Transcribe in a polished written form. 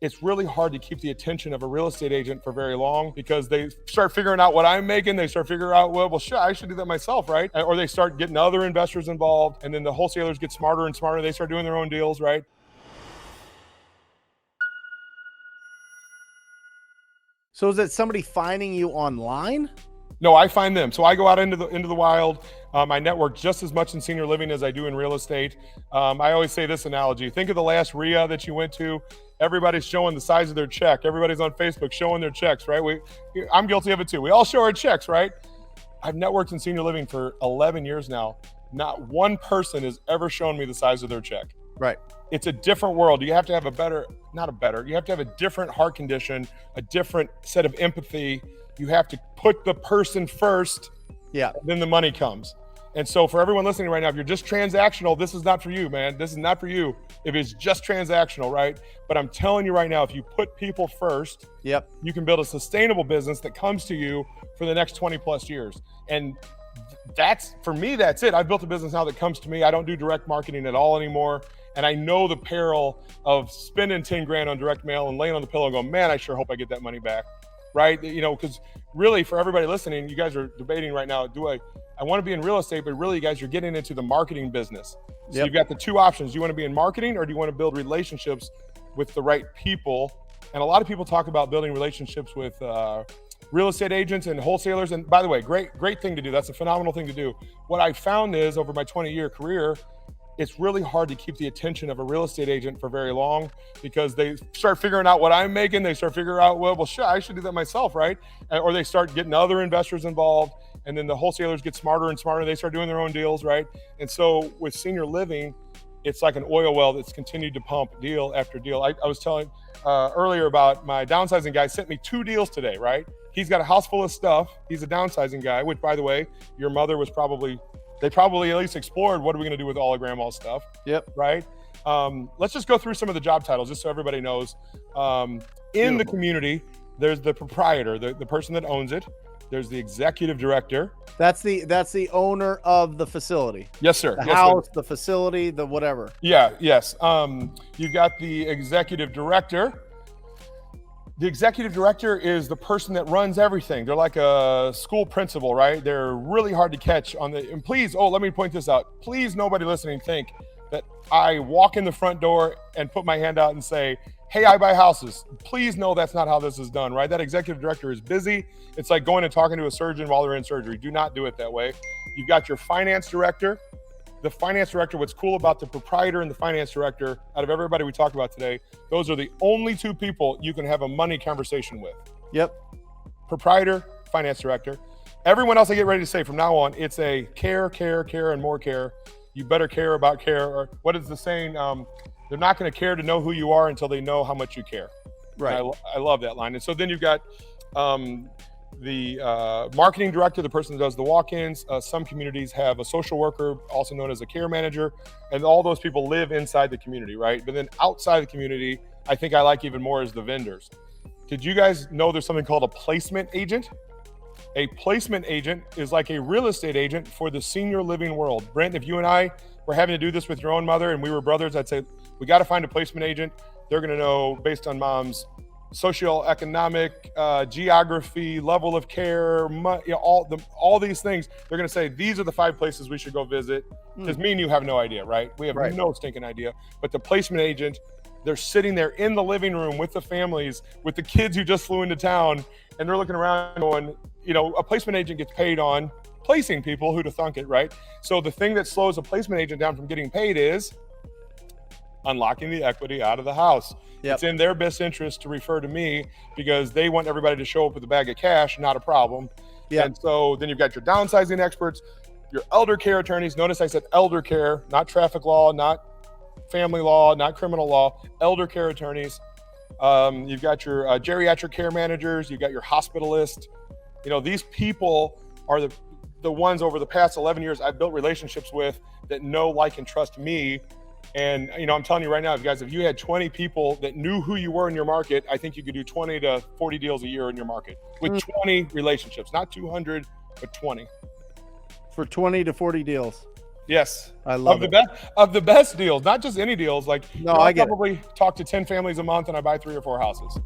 it's really hard to keep the attention of a real estate agent for very long because they start figuring out what I'm making. They start figuring out, well, shit, I should do that myself, right? Or they start getting other investors involved, and then the wholesalers get smarter and smarter. They start doing their own deals, right? So is it somebody finding you online? No, I find them. So I go out into the wild. I network just as much in senior living as I do in real estate. I always say this analogy. Think of the last RIA that you went to. Everybody's showing the size of their check. Everybody's on Facebook showing their checks, right? I'm guilty of it too. We all show our checks, right? I've networked in senior living for 11 years now. Not one person has ever shown me the size of their check. Right. It's a different world. You have to have you have to have a different heart condition, a different set of empathy. You have to put the person first, then the money comes. And so for everyone listening right now, if you're just transactional, this is not for you, man. This is not for you if it's just transactional, right? But I'm telling you right now, if you put people first, you can build a sustainable business that comes to you for the next 20 plus years. And for me, that's it. I've built a business now that comes to me. I don't do direct marketing at all anymore. And I know the peril of spending 10 grand on direct mail and laying on the pillow and going, man, I sure hope I get that money back. Right? Because really for everybody listening, you guys are debating right now, I want to be in real estate, but really you guys, you're getting into the marketing business. So you've got the two options. Do you want to be in marketing or do you want to build relationships with the right people? And a lot of people talk about building relationships with real estate agents and wholesalers. And by the way, great thing to do. That's a phenomenal thing to do. What I found is over my 20-year career, it's really hard to keep the attention of a real estate agent for very long because they start figuring out what I'm making. They start figuring out, well, shit, I should do that myself, right? Or they start getting other investors involved, and then the wholesalers get smarter and smarter. They start doing their own deals, right? And so with senior living, it's like an oil well that's continued to pump deal after deal. I was telling earlier about my downsizing guy sent me 2 deals today, right? He's got a house full of stuff. He's a downsizing guy, which, by the way, your mother was they probably at least explored what are we going to do with all of grandma's stuff. Right. Let's just go through some of the job titles just so everybody knows. In the community, there's the proprietor, the person that owns it. There's the executive director. That's the owner of the facility. Yes, sir. The house, the facility, the whatever. Yes. You've got the executive director. The executive director is the person that runs everything. They're like a school principal, right? They're really hard to catch and please, let me point this out. Please, nobody listening think that I walk in the front door and put my hand out and say, hey, I buy houses. Please know that's not how this is done, right? That executive director is busy. It's like going and talking to a surgeon while they're in surgery. Do not do it that way. You've got your finance director. The finance director, what's cool about the proprietor and the finance director, out of everybody we talked about today, those are the only 2 people you can have a money conversation with. Proprietor, finance director. Everyone else I get ready to say from now on, it's a care, and more care. You better care about care. Or what is the saying? They're not going to care to know who you are until they know how much you care. Right. I love that line. And so then you've got the marketing director, the person that does the walk-ins. Some communities have a social worker, also known as a care manager, and all those people live inside the community, right? But then outside the community, I think I like even more is the vendors. Did you guys know there's something called a placement agent? A placement agent is like a real estate agent for the senior living world. Brent, if you and I were having to do this with your own mother and we were brothers, I'd say, we got to find a placement agent. They're going to know based on mom's socioeconomic, geography, level of care, all these things. They're going to say, these are the 5 places we should go visit. Because me and you have no idea, right? We have no stinking idea. But the placement agent, they're sitting there in the living room with the families, with the kids who just flew into town, and they're looking around going, a placement agent gets paid on placing people. Who'd have thunk it, right? So the thing that slows a placement agent down from getting paid is unlocking the equity out of the house. It's in their best interest to refer to me because they want everybody to show up with a bag of cash, not a problem. And so then you've got your downsizing experts, your elder care attorneys. Notice I said elder care, not traffic law, not family law, not criminal law, elder care attorneys. You've got your geriatric care managers. You've got your hospitalist. These people are the ones over the past 11 years I've built relationships with that know, like, and trust me. And, I'm telling you right now, guys, if you had 20 people that knew who you were in your market, I think you could do 20 to 40 deals a year in your market with 20 relationships, not 200, but 20. For 20 to 40 deals. Yes. I love the best of the best deals, not just any deals. Like, No, I get it. probably talk to 10 families a month and I buy 3 or 4 houses.